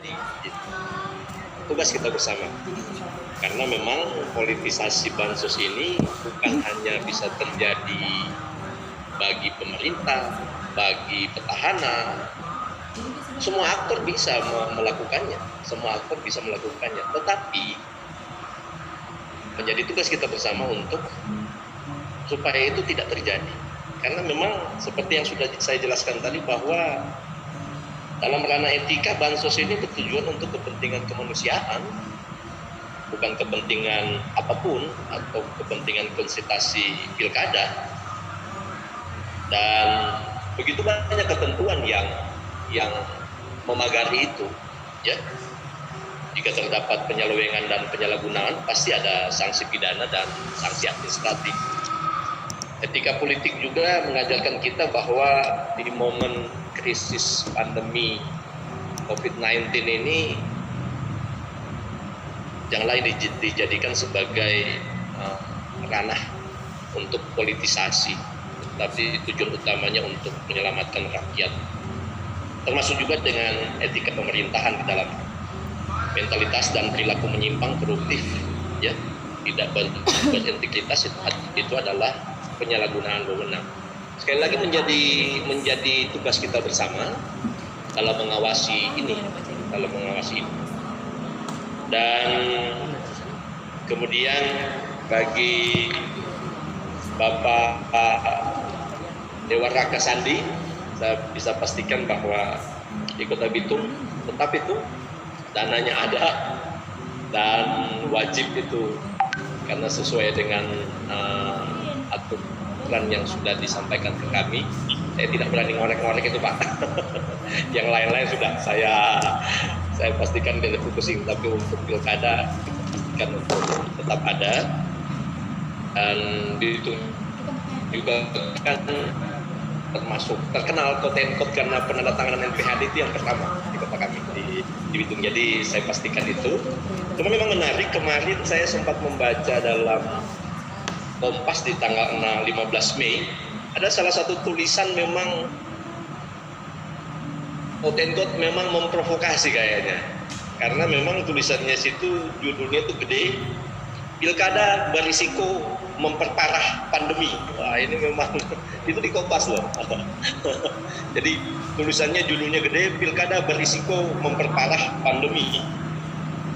terjadi. Tugas kita bersama. Karena memang politisasi bansos ini bukan hanya bisa terjadi bagi pemerintah, bagi petahana, semua aktor bisa melakukannya, tetapi menjadi tugas kita bersama untuk supaya itu tidak terjadi. Karena memang seperti yang sudah saya jelaskan tadi bahwa dalam ranah etika bansos ini bertujuan untuk kepentingan kemanusiaan, bukan kepentingan apapun atau kepentingan konsentrasi pilkada. Dan begitu banyak ketentuan yang memagari itu, ya. Jika terdapat penyelewengan dan penyalahgunaan, pasti ada sanksi pidana dan sanksi administratif. Etika politik juga mengajarkan kita bahwa di momen krisis pandemi COVID-19 ini janganlah dijadikan sebagai ranah untuk politisasi, tapi tujuan utamanya untuk menyelamatkan rakyat. Termasuk juga dengan etika pemerintahan di dalam mentalitas dan perilaku menyimpang, koruptif, ya, tidak berintegritas, itu adalah penyalahgunaan wewenang. Sekali lagi menjadi tugas kita bersama dalam mengawasi ini, Dan kemudian bagi Bapak Dewan Raka Sandi, saya bisa pastikan bahwa di Kota Bitung tetap itu dananya ada dan wajib itu, karena sesuai dengan aturan yang sudah disampaikan ke kami. Saya tidak berani ngorek-ngorek itu, Pak. Yang lain-lain sudah saya pastikan tidak fokusin, tapi untuk pilkada dipastikan untuk tetap ada. Dan itu juga kan termasuk terkenal quote-unquote karena penandatanganan NPHD itu yang pertama di kota kami di Bitung. Jadi saya pastikan itu. Cuma memang menarik, kemarin saya sempat membaca dalam Kompas di tanggal 15 Mei, ada salah satu tulisan memang quote-unquote memang memprovokasi kayaknya. Karena memang tulisannya situ judulnya itu gede, pilkada berisiko memperparah pandemi. Wah, ini memang itu di Kompas loh. Jadi tulisannya judulnya gede, pilkada berisiko memperparah pandemi.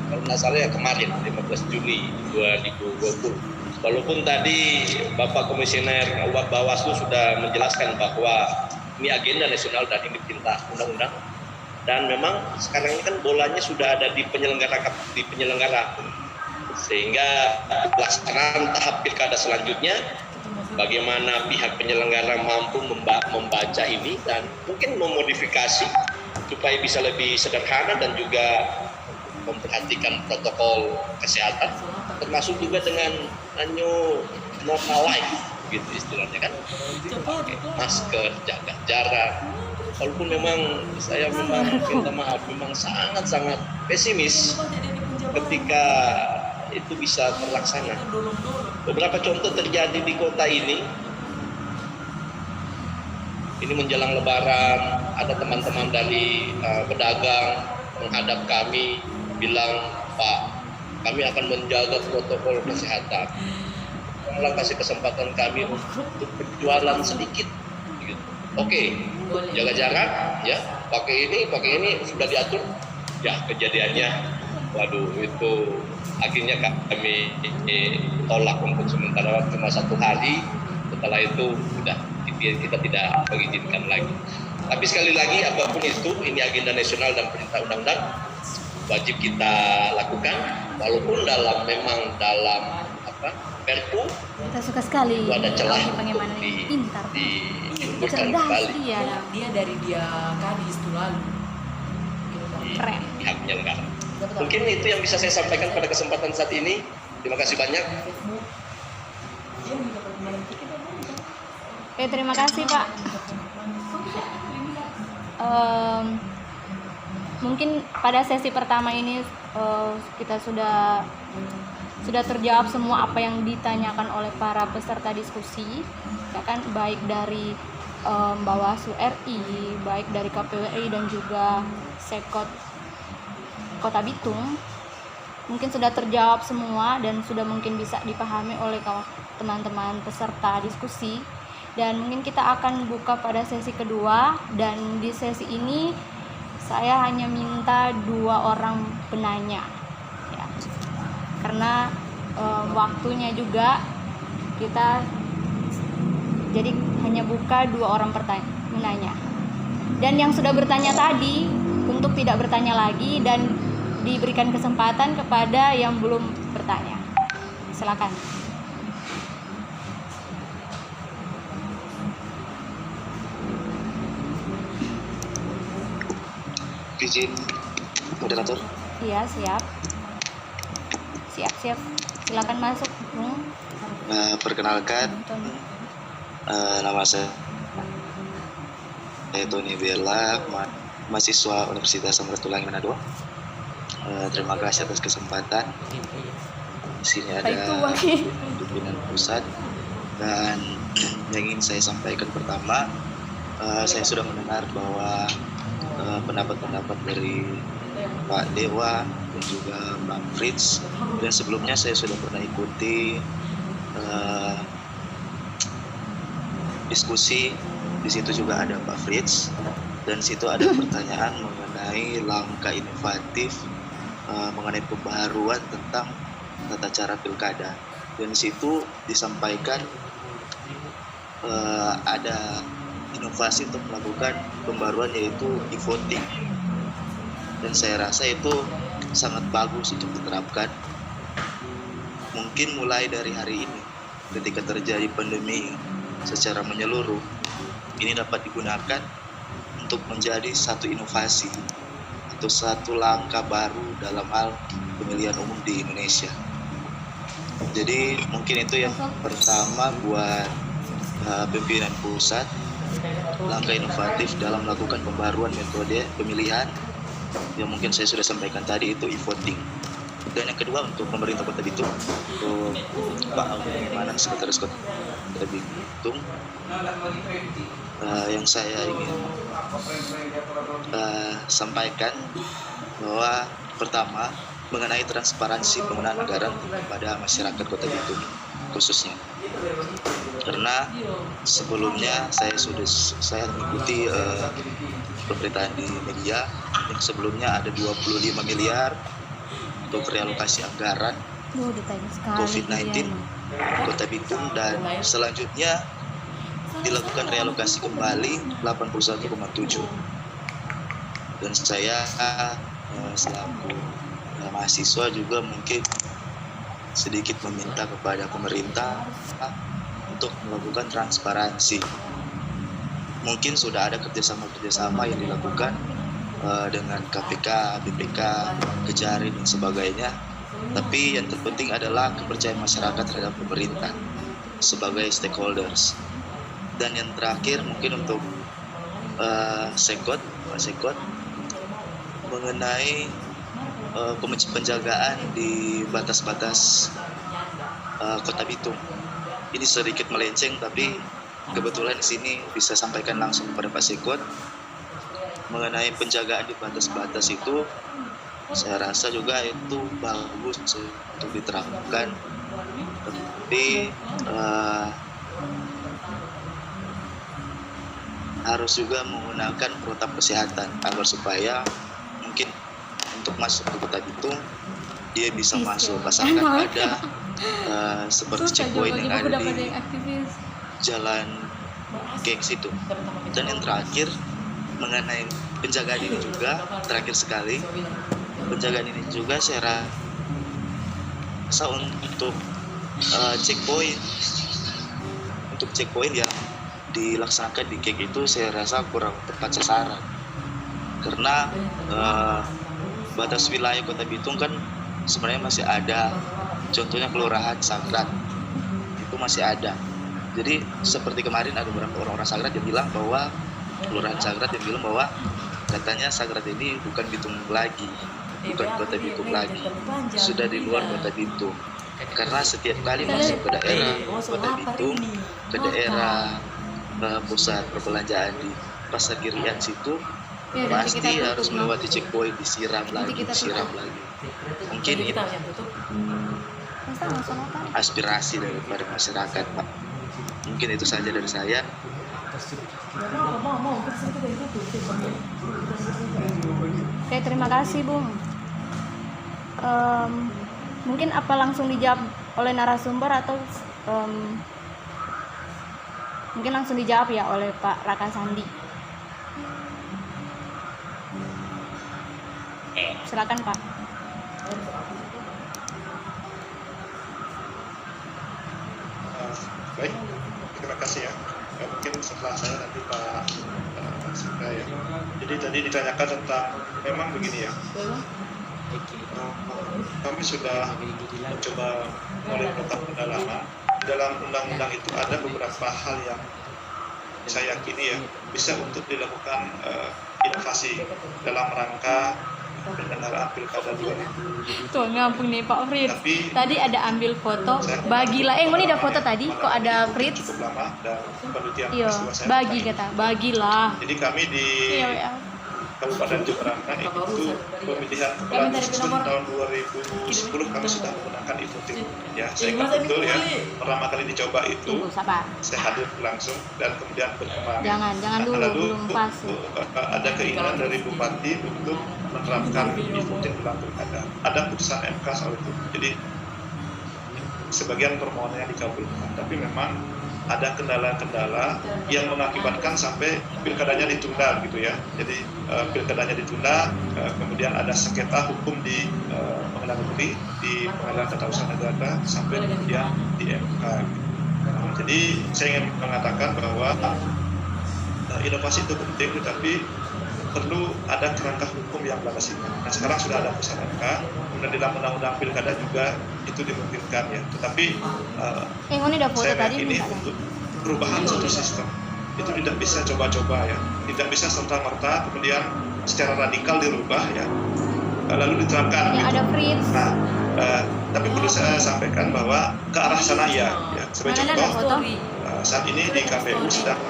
Kalau nggak salah ya kemarin 15 Juli 2020. Walaupun tadi Bapak Komisioner Bawaslu sudah menjelaskan bahwa ini agenda nasional dan ini perintah undang-undang, dan memang sekarang ini kan bolanya sudah ada di penyelenggara, sehingga pelaksanaan tahap pilkada selanjutnya bagaimana pihak penyelenggara mampu membaca ini dan mungkin memodifikasi supaya bisa lebih sederhana dan juga memperhatikan protokol kesehatan, termasuk juga dengan normal life gitu istilahnya kan, pakai masker, jaga jarak. Walaupun memang saya minta maaf, memang sangat pesimis ketika itu bisa terlaksana. Beberapa contoh terjadi di kota ini menjelang Lebaran, ada teman-teman dari pedagang menghadap kami bilang, Pak, kami akan menjaga protokol kesehatan. Tolong kasih kesempatan kami untuk berjualan sedikit. Gitu. Oke, jaga jarak, ya, pakai ini sudah diatur. Ya, kejadiannya, waduh, itu akhirnya kami tolak untuk sementara cuma 1 hari. Setelah itu sudah kita tidak mengizinkan lagi. Tapi sekali lagi, apapun itu, ini agenda nasional dan perintah undang-undang, wajib kita lakukan, walaupun dalam Perpu kita suka sekali itu ada celah bagaimana diundurkan kembali dia dari dia Kadis itu lalu keren pihak penyelenggara. Mungkin itu yang bisa saya sampaikan pada kesempatan saat ini. Terima kasih banyak. Oke, terima kasih Pak. Mungkin pada sesi pertama ini kita sudah terjawab semua apa yang ditanyakan oleh para peserta diskusi, ya kan, baik dari Bawaslu RI, baik dari KPU RI dan juga Sekot Kota Bitung mungkin sudah terjawab semua dan sudah mungkin bisa dipahami oleh teman-teman peserta diskusi. Dan mungkin kita akan buka pada sesi kedua, dan di sesi ini saya hanya minta 2 orang penanya ya. Karena waktunya juga kita jadi hanya buka 2 orang penanya. Dan yang sudah bertanya tadi untuk tidak bertanya lagi dan diberikan kesempatan kepada yang belum bertanya. Silakan. Izin moderator. Iya, siap. Siap. Silakan masuk, Bung. Perkenalkan, nama saya Tony Bella, mahasiswa Universitas Samratulangi Manado. Terima kasih atas kesempatan. Di sini ada pimpinan pusat, dan yang ingin saya sampaikan pertama, saya sudah mendengar bahwa pendapat-pendapat dari Pak Dewa dan juga Bang Fritz, dan sebelumnya saya sudah pernah ikuti diskusi. Di situ juga ada Pak Fritz, dan situ ada pertanyaan mengenai langkah inovatif mengenai pembaharuan tentang tata cara pilkada, dan di situ disampaikan ada inovasi untuk melakukan pembaruan, yaitu e-voting, dan saya rasa itu sangat bagus untuk diterapkan. Mungkin mulai dari hari ini ketika terjadi pandemi secara menyeluruh, ini dapat digunakan untuk menjadi satu inovasi atau satu langkah baru dalam hal pemilihan umum di Indonesia. Jadi mungkin itu yang pertama buat pimpinan pusat, langkah inovatif dalam melakukan pembaruan metode pemilihan yang mungkin saya sudah sampaikan tadi, itu e-voting. Dan yang kedua untuk pemerintah Kota Bitung, untuk Pak Almanan, Sekretaris Kota Bitung, yang saya ingin sampaikan bahwa pertama mengenai transparansi penggunaan anggaran kepada masyarakat Kota Bitung khususnya, karena sebelumnya saya mengikuti pemberitaan di media yang sebelumnya ada 25 miliar untuk realokasi anggaran COVID-19 Kota Bitung, dan selanjutnya dilakukan realokasi kembali 81,7. Dan saya selaku mahasiswa juga mungkin sedikit meminta kepada pemerintah untuk melakukan transparansi. Mungkin sudah ada kerjasama yang dilakukan dengan KPK, BPK, Kejari dan sebagainya. Tapi yang terpenting adalah kepercayaan masyarakat terhadap pemerintah sebagai stakeholders. Dan yang terakhir mungkin untuk Pak Sekot, mengenai penjagaan di batas-batas Kota Bitung. Ini sedikit melenceng, tapi kebetulan di sini bisa sampaikan langsung kepada Pak Sekot. Mengenai penjagaan di batas-batas itu, saya rasa juga itu bagus untuk diterapkan, tapi harus juga menggunakan protokol kesehatan agar supaya mungkin untuk masuk ke Kota Bitung dia bisa masuk, asalkan ada seperti checkpoint yang ada di jalan Gengs itu. Dan yang terakhir mengenai penjagaan ini juga, terakhir sekali, penjagaan ini juga saya rasa untuk checkpoint yang dilaksanakan di Gengs itu saya rasa kurang tepat sasaran, karena batas wilayah Kota Bitung kan sebenarnya masih ada, contohnya Kelurahan Sagrat itu masih ada. Jadi seperti kemarin ada beberapa orang-orang Sagrat yang bilang bahwa Kelurahan Sagrat yang bilang bahwa katanya Sagrat ini bukan Bitung lagi, bukan Kota Bitung lagi, sudah di luar Kota Bitung. Karena setiap kali masuk ke daerah Kota Bitung, ke daerah pusat perbelanjaan di Pasar Girian situ, Ya, nanti pasti kita tutup, harus no. melewati checkpoint, disiram Nanti lagi, kita disiram tutup. lagi. Mungkin Jadi ini kita yang tutup. Masa langsung apa? aspirasi daripada masyarakat, Pak. Mungkin itu saja dari saya. Mau kita yang tutup. Oke, terima kasih, Bung. Mungkin apa langsung dijawab oleh narasumber atau mungkin langsung dijawab ya oleh Pak Raka Sandi. Silakan, Pak. Baik, terima kasih ya. Mungkin setelah saya nanti Pak Sindra ya. Jadi tadi ditanyakan tentang, memang begini ya, kami sudah mencoba mulai melakukan pendalaman. Di dalam undang-undang itu ada beberapa hal yang saya yakini ya bisa untuk dilakukan inovasi dalam rangka penyelenggaraan pilkada 2020. Tuh, ngampung nih Pak Fritz. Tapi Tadi ada ambil foto, bagilah. Ini ada foto tadi, kok ada Fritz? cukup lama dan penelitian Iya, peristiwa saya bagi tentang kata, bagilah. itu. Jadi kami di Iya, ya. Kabupaten Jemberana itu pemilihan kepala daerah tahun 2010 kami sudah menggunakan e-voting. Ya, saya ingat betul ya, pertama kali dicoba itu Tunggu, sabar. saya hadir langsung dan kemudian berkembang. Jangan dulu, Lalu belum pas. ada keinginan dari Bupati untuk menerapkan e-voting dalam pilkada. Ada putusan MK soal itu. Jadi sebagian permohonannya dikabulkan, tapi memang ada kendala-kendala yang mengakibatkan sampai pilkadanya ditunda gitu ya. Jadi pilkadanya ditunda, kemudian ada sengketa hukum di pengadilan negeri, di pengadilan tata usaha negara, sampai kemudian di MK. Jadi saya ingin mengatakan bahwa inovasi itu penting, tetapi perlu ada kerangka hukum yang berlandasnya. Nah, sekarang sudah ada putusan MK, kemudian di dalam undang-undang pilkada juga itu dimungkinkan ya. Tetapi Ini ada foto saya tadi, meyakini minta. untuk perubahan satu sistem itu tidak bisa coba-coba ya, tidak bisa serta-merta kemudian secara radikal dirubah ya, lalu diterapkan. Yang gitu. ada Fritz. Nah, tapi perlu saya sampaikan bahwa ke arah sana ya. Sebagai Mana ada contoh, foto? saat ini di KPU sedang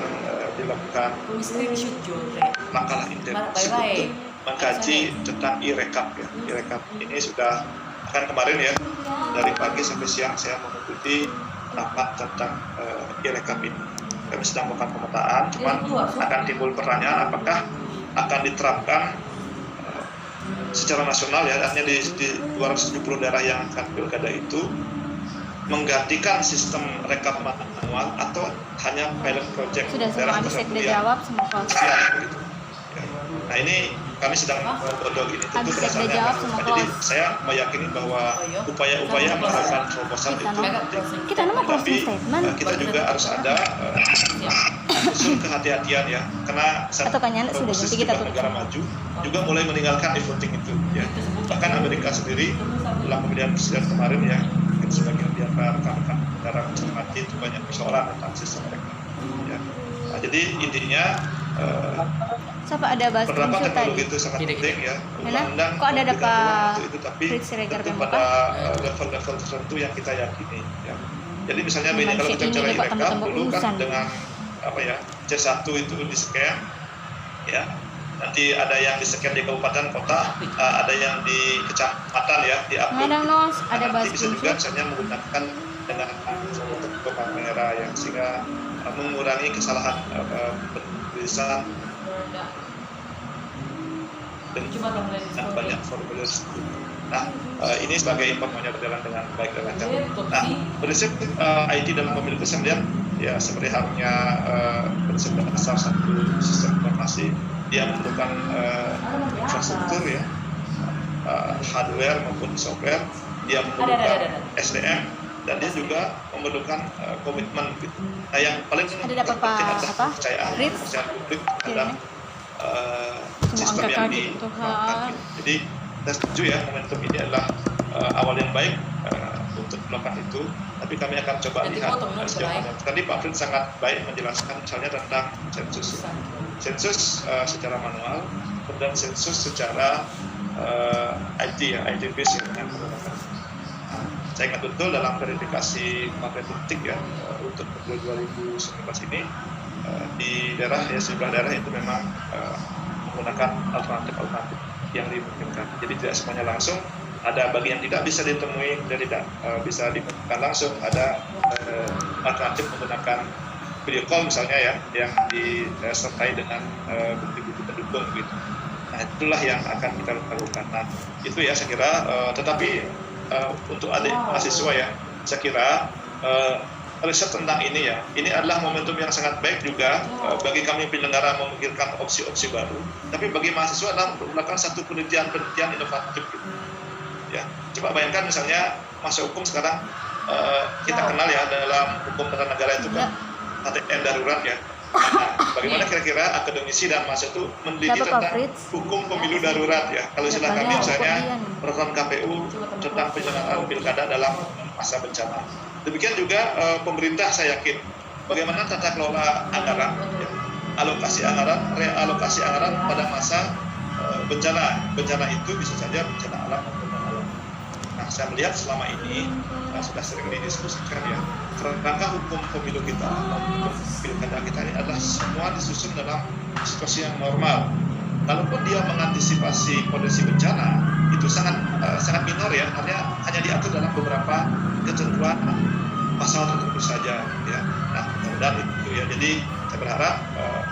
dilakukan Screenshot Jore. langkah intensif Bye-bye. untuk mengkaji tentang e-rekap ya. E-rekap ini sudah akan kemarin ya, dari pagi sampai siang saya mengikuti rapat tentang e-rekap ini. Kami sedang melakukan pemetaan, cuman akan timbul pertanyaan apakah akan diterapkan secara nasional ya, artinya di 270 daerah yang akan pilkada itu menggantikan sistem rekap manual atau hanya pilot project Sudah semua daerah habis tertentu sekda yang jawab, semua close. sekian begitu. Ya. Nah ini kami sedang godok ini tentu Habis sekda berdasarkan jawab, semua jadi close. saya meyakini bahwa upaya-upaya menerapkan terobosan Kita itu penting. Kita nama Tapi closing statement. kita juga harus ada unsur kehati-hatian ya, karena Atau kayaknya sudah proses nanti kita di tutup. negara maju juga mulai meninggalkan e-voting itu ya. Bahkan Amerika sendiri dalam pemilihan presiden kemarin ya, mungkin sebagian di antara rekan-rekan negara mencermati itu banyak persoalan tentang sistem mereka ya. Nah, jadi intinya Siapa ada bahas penerapan screenshot teknologi tadi? itu sangat Tidak, penting ya. Mana? Undang-undang Kok ada memberikan Pak ruang untuk itu, tapi Fritz Siregar tentu Pemuka? pada level-level tertentu yang kita yakini ya. Jadi misalnya Memang kalau kita ini bicara dapat e-rekap tembok-tembok dulu kan urusan. dengan apa ya, C1 itu di scan ya, nanti ada yang di scan di kabupaten kota, ada yang di kecamatan ya, di upload. Madam Nos, ada bahas Nanti bisa juga screenshot. misalnya menggunakan dengan foto kamera yang sehingga mengurangi kesalahan penulisan dan banyak formulir. Nah, ini sebagai informasinya berjalan dengan baik dan lancar. Nah, prinsip IT dalam pemilu itu saya melihat ya seperti halnya prinsip dasar satu sistem informasi, dia memerlukan infrastruktur ya, hardware maupun software, dia memerlukan SDM, dan dia juga memerlukan komitmen gitu. Nah, yang paling Ada dapat penting adalah apa? kepercayaan Fritz? publik terhadap sistem angka yang kaget itu, diterapkan. Jadi kita setuju ya, momentum ini adalah awal yang baik untuk melakukan itu, tapi kami akan coba Nanti lihat potong dulu sejauh sebaik. mana. Tadi Pak Fritz sangat baik menjelaskan misalnya tentang sensus secara manual, kemudian sensus secara IT ya, IT based yang menggunakan. Saya ingat betul dalam verifikasi partai politik ya untuk pemilu 2019 ini di daerah ya, sejumlah daerah itu memang menggunakan alternatif yang dimungkinkan. Jadi tidak semuanya langsung, ada bagian tidak bisa ditemui dan tidak bisa ditemukan langsung, ada alternatif menggunakan video call misalnya ya, yang disertai dengan bukti-bukti pendukung gitu. Nah itulah yang akan kita lakukan. Nah itu ya saya kira, tetapi untuk adik mahasiswa ya, saya kira riset tentang ini ya, ini adalah momentum yang sangat baik juga bagi kami penyelenggara memikirkan opsi-opsi baru. Tapi bagi mahasiswa adalah untuk melakukan satu penelitian inovatif gitu. Ya, coba bayangkan misalnya masa hukum sekarang kita kenal ya, dalam hukum tata negara itu kan KTN darurat ya. Nah, bagaimana kira-kira akademisi dan mahasiswa itu meneliti tentang hukum pemilu darurat ya? Kalau istilah kami misalnya peraturan KPU tentang penyelenggaraan pilkada dalam masa bencana. Demikian juga pemerintah saya yakin bagaimana tata kelola anggaran, ya, alokasi anggaran, realokasi anggaran pada masa bencana. Bencana itu bisa saja bencana alam maupun non alam. Nah, saya melihat selama ini sudah sering didiskusikan ya, kerangka hukum pemilu kita, hukum pilkada kita ini adalah semua disusun dalam situasi yang normal. Kalaupun dia mengantisipasi potensi bencana, itu sangat minor ya, hanya diatur dalam beberapa ketentuan pasal tertentu saja ya. Nah, dan itu ya, jadi saya berharap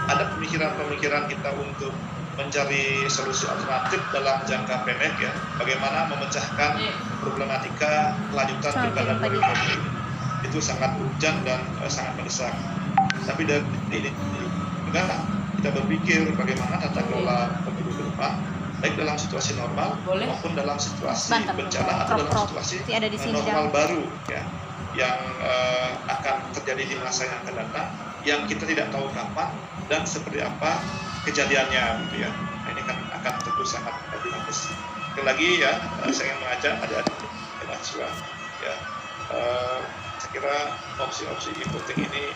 ada pemikiran-pemikiran kita untuk mencari solusi alternatif dalam jangka pendek ya, bagaimana memecahkan problematika kelanjutan pilkada 2020 itu sangat urgent dan sangat mendesak. Tapi dari ini juga kita berpikir bagaimana tata kelola pemilu ke depan, baik dalam situasi normal maupun dalam situasi bencana atau dalam situasi normal baru ya, yang akan terjadi di masa yang akan datang, yang kita tidak tahu kapan dan seperti apa kejadiannya gitu ya. Nah, ini kan akan tentu sangat dinamis. Sekali lagi ya, saya ingin mengajak adik-adik mahasiswa ya, saya kira opsi-opsi e-voting ini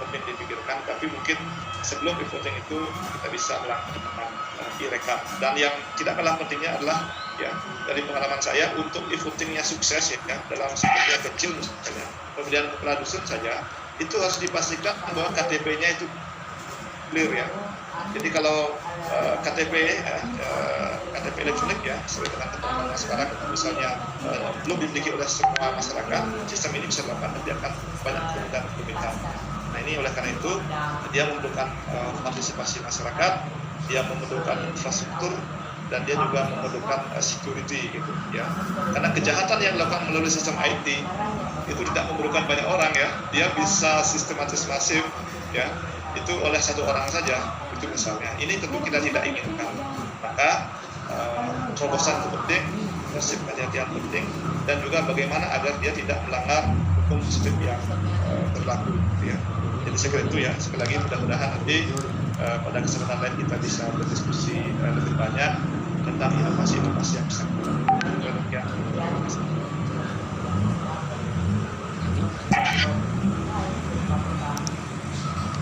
penting dipikirkan, tapi mungkin sebelum e-voting itu kita bisa melakukan e-rekap. Dan yang tidak kalah pentingnya adalah ya, dari pengalaman saya, untuk e-votingnya sukses ya, dalam skala kecil misalnya pemilihan kepala dusun saja, itu harus dipastikan bahwa KTP-nya itu clear ya. Jadi kalau KTP elektronik ya, sesuai dengan ketentuan masyarakat, misalnya belum dimiliki oleh semua masyarakat, sistem ini bisa dilakukan, nanti akan banyak kerumitan. Nah ini oleh karena itu dia memerlukan partisipasi masyarakat, dia memerlukan infrastruktur, dan dia juga memerlukan security gitu ya. Karena kejahatan yang dilakukan melalui sistem IT itu tidak memerlukan banyak orang ya, dia bisa sistematis masif ya, itu oleh satu orang saja itu misalnya. Ini tentu kita tidak inginkan. Maka terobosan itu penting, prinsip kehati-hatian penting, dan juga bagaimana agar dia tidak melanggar hukum sistem yang berlaku gitu ya. Jadi saya kira itu ya, sekali lagi mudah-mudahan nanti pada kesempatan lain kita bisa berdiskusi lebih banyak tentang inovasi-inovasi yang bisa kita lakukan.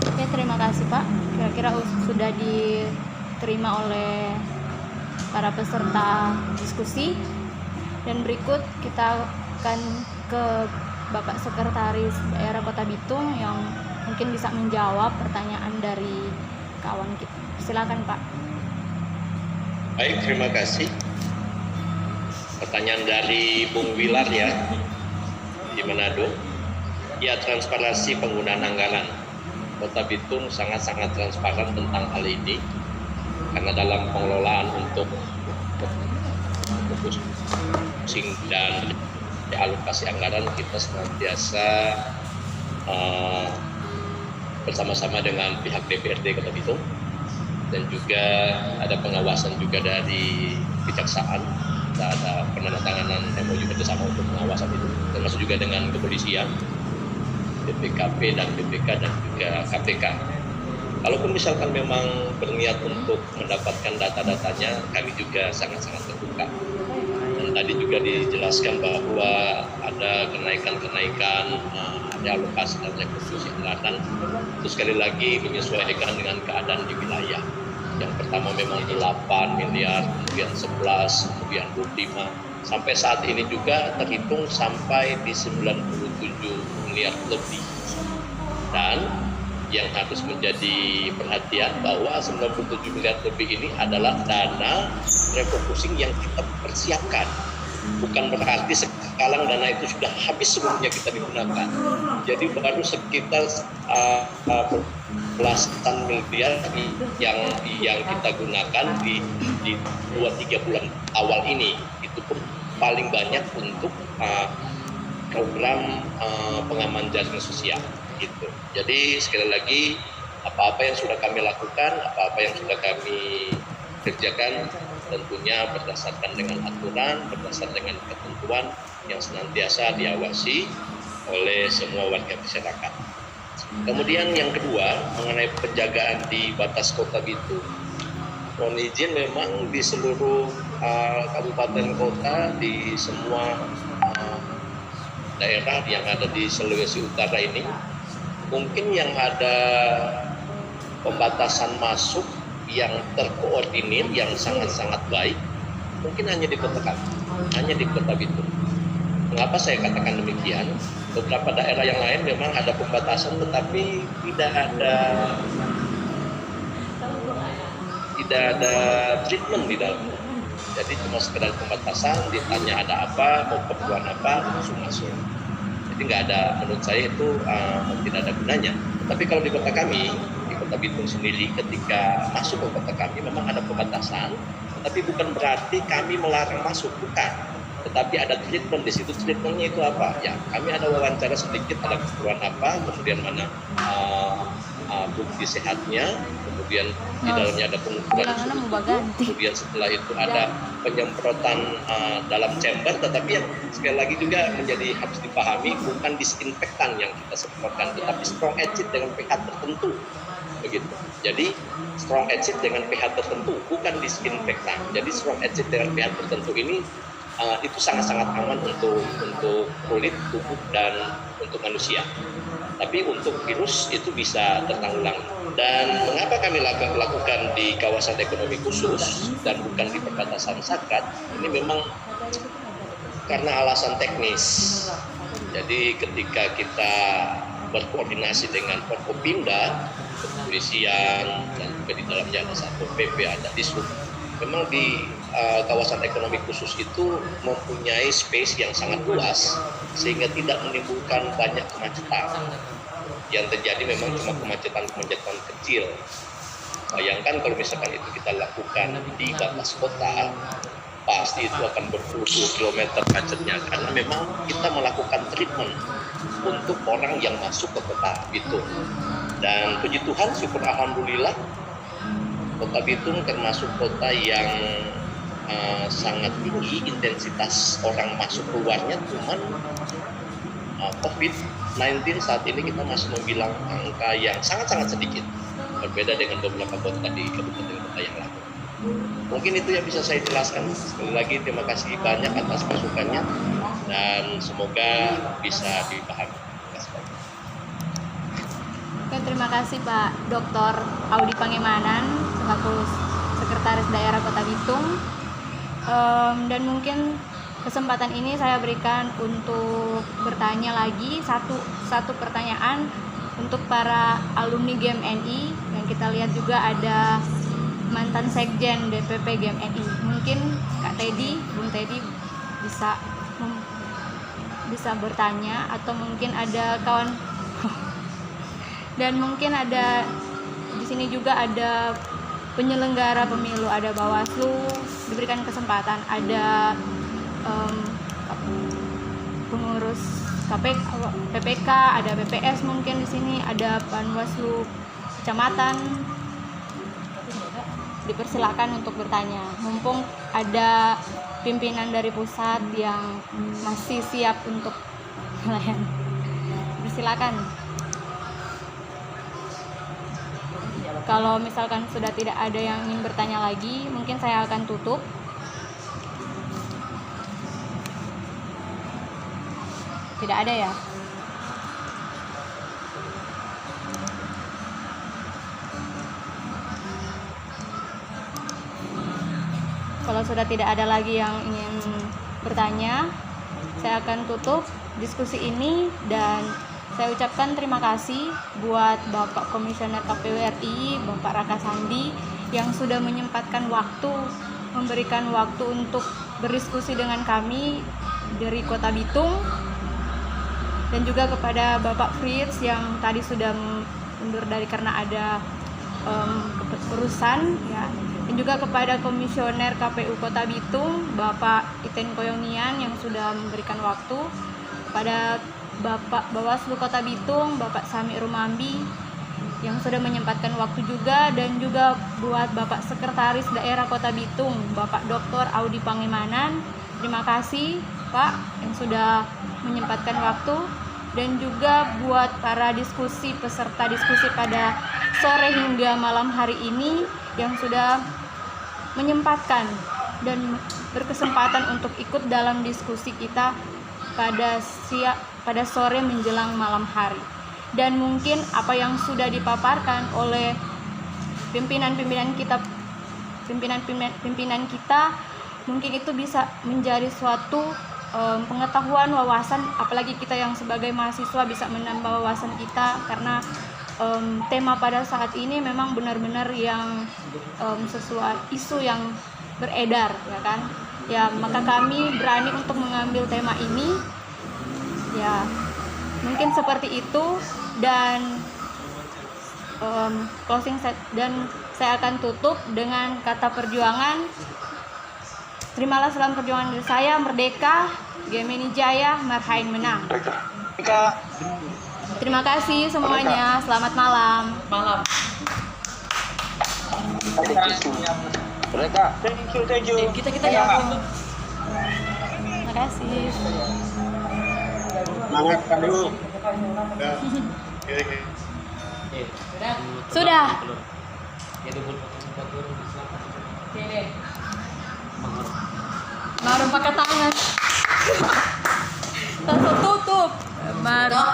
Oke, terima kasih Pak. Kira-kira sudah diterima oleh para peserta diskusi. Dan berikut kita akan ke Bapak Sekretaris Daerah Kota Bitung yang mungkin bisa menjawab pertanyaan dari kawan kita. Silakan Pak. Baik, terima kasih. Pertanyaan dari Bung Wilar ya, di Manado. Ya, transparansi penggunaan anggaran. Kota Bitung sangat-sangat transparan tentang hal ini, karena dalam pengelolaan untuk focusing dan alokasi anggaran kita senantiasa bersama-sama dengan pihak DPRD Kota Bitung, dan juga ada pengawasan juga dari kejaksaan. Kita ada penandatanganan MOU kerjasama untuk pengawasan itu, termasuk juga dengan kepolisian, BPKP dan BPK dan juga KPK. Kalaupun misalkan memang berniat untuk mendapatkan data-datanya, kami juga sangat-sangat terbuka. Dan tadi juga dijelaskan bahwa ada kenaikan-kenaikan, ada alokasi dan rekonstruksi anggaran. Itu sekali lagi menyesuaikan dengan keadaan di wilayah. Yang pertama memang 8 miliar, kemudian 11, kemudian 25. Sampai saat ini juga terhitung sampai di 97 miliar lebih. Dan yang harus menjadi perhatian bahwa 97 miliar lebih ini adalah dana refocusing yang kita persiapkan. Bukan berarti sekarang dana itu sudah habis seluruhnya kita digunakan. Jadi baru sekitar belasan miliar yang kita gunakan di 2-3 bulan awal ini. Itu pun paling banyak untuk program pengaman jaringan sosial gitu. Jadi sekali lagi apa-apa yang sudah kami lakukan, apa-apa yang sudah kami kerjakan tentunya berdasarkan dengan aturan, berdasarkan dengan ketentuan yang senantiasa diawasi oleh semua warga masyarakat. Kemudian yang kedua mengenai penjagaan di batas kota Bitung. Mohon izin memang di seluruh kabupaten kota di semua daerah yang ada di Sulawesi Utara ini mungkin yang ada pembatasan masuk yang terkoordinir yang sangat-sangat baik mungkin hanya di kota kami, hanya di kota Bitung. Mengapa saya katakan demikian? Beberapa daerah yang lain memang ada pembatasan tetapi tidak ada treatment di dalamnya. Jadi cuma sekedar pembatasan, ditanya ada apa, mau keperluan apa, langsung masuk. Jadi nggak ada, menurut saya itu tidak ada gunanya. Tapi kalau di kota kami, di kota Bitung sendiri, ketika masuk ke kota kami memang ada pembatasan, tapi bukan berarti kami melarang masuk, bukan. Tetapi ada treatment di situ. Treatmentnya itu apa? Ya, kami ada wawancara sedikit, ada keperluan apa, kemudian mana bukti sehatnya, kemudian di dalamnya ada pengukuran suhu tubuh, kemudian setelah itu ada penyemprotan dalam chamber, tetapi yang sekali lagi juga menjadi harus dipahami bukan disinfektan yang kita semprotkan, tetapi strong acid dengan pH tertentu, begitu. Jadi strong acid dengan pH tertentu, bukan disinfektan. Jadi strong acid dengan pH tertentu ini itu sangat-sangat aman untuk kulit, tubuh, dan untuk manusia. Tapi untuk virus itu bisa tertanggulangi. Dan mengapa kami lakukan di kawasan ekonomi khusus dan bukan di perbatasan Sakat? Ini memang karena alasan teknis. Jadi ketika kita berkoordinasi dengan Forkopimda, kepolisian, dan juga di dalamnya ada Satpol PP, ada Dishub. Memang di kawasan ekonomi khusus itu mempunyai space yang sangat luas sehingga tidak menimbulkan banyak kemacetan. Yang terjadi memang cuma kemacetan kecil. Bayangkan kalau misalkan itu kita lakukan di batas kota, pasti itu akan berpuluh-puluh kilometer macetnya karena memang kita melakukan treatment untuk orang yang masuk ke kota Bitung. Dan puji Tuhan, syukur alhamdulillah, kota Bitung termasuk kota yang sangat tinggi intensitas orang masuk keluarnya, cuman COVID-19 saat ini kita masih membilang angka yang sangat-sangat sedikit, berbeda dengan beberapa kota di kabupaten kota yang lain. Mungkin itu yang bisa saya jelaskan. Sekali lagi terima kasih banyak atas masukannya dan semoga bisa dipahami. Oke, terima kasih Pak Dr. Audi Pangemanan selaku Sekretaris Daerah Kota Bitung. Dan mungkin kesempatan ini saya berikan untuk bertanya lagi satu pertanyaan untuk para alumni GMNI. Yang kita lihat juga ada mantan sekjen DPP GMNI. Mungkin Kak Teddy, Bung Teddy bisa bertanya, atau mungkin ada kawan dan mungkin ada di sini juga ada penyelenggara pemilu, ada Bawaslu, diberikan kesempatan, ada pengurus PPK, ada PPS mungkin di sini, ada Panwaslu kecamatan. Dipersilakan untuk bertanya. Mumpung ada pimpinan dari pusat yang masih siap untuk melayani. Persilakan. Kalau misalkan sudah tidak ada yang ingin bertanya lagi, mungkin saya akan tutup. Tidak ada ya? Kalau sudah tidak ada lagi yang ingin bertanya, saya akan tutup diskusi ini dan Saya ucapkan terima kasih buat Bapak Komisioner KPU RI, Bapak Raka Sandi, yang sudah menyempatkan waktu, memberikan waktu untuk berdiskusi dengan kami dari Kota Bitung, dan juga kepada Bapak Fritz yang tadi sudah mundur dari karena ada urusan, ya. Dan juga kepada Komisioner KPU Kota Bitung, Bapak Iten Koyongian yang sudah memberikan waktu, kepada Bapak Bawaslu Kota Bitung, Bapak Sami Rumambi yang sudah menyempatkan waktu juga, dan juga buat Bapak Sekretaris Daerah Kota Bitung, Bapak Dr. Audi Pangemanan. Terima kasih Pak yang sudah menyempatkan waktu, dan juga buat para peserta diskusi pada sore hingga malam hari ini yang sudah menyempatkan dan berkesempatan untuk ikut dalam diskusi kita pada sore menjelang malam hari. Dan mungkin apa yang sudah dipaparkan oleh pimpinan kita mungkin itu bisa menjadi suatu pengetahuan, wawasan, apalagi kita yang sebagai mahasiswa bisa menambah wawasan kita, karena tema pada saat ini memang benar-benar yang sesuai isu yang beredar, ya kan? Ya, maka kami berani untuk mengambil tema ini. Ya, mungkin seperti itu, dan closing set, dan saya akan tutup dengan kata perjuangan. Terimalah salam perjuangan dari saya, merdeka, Gemini Jaya, Marhain menang. Terima kasih semuanya, selamat malam. Malam. Mereka. Thank you. Kita ya. Terima kasih. Semangat dulu. Sudah. Baru pakai tangan. Langsung tutup. Baru.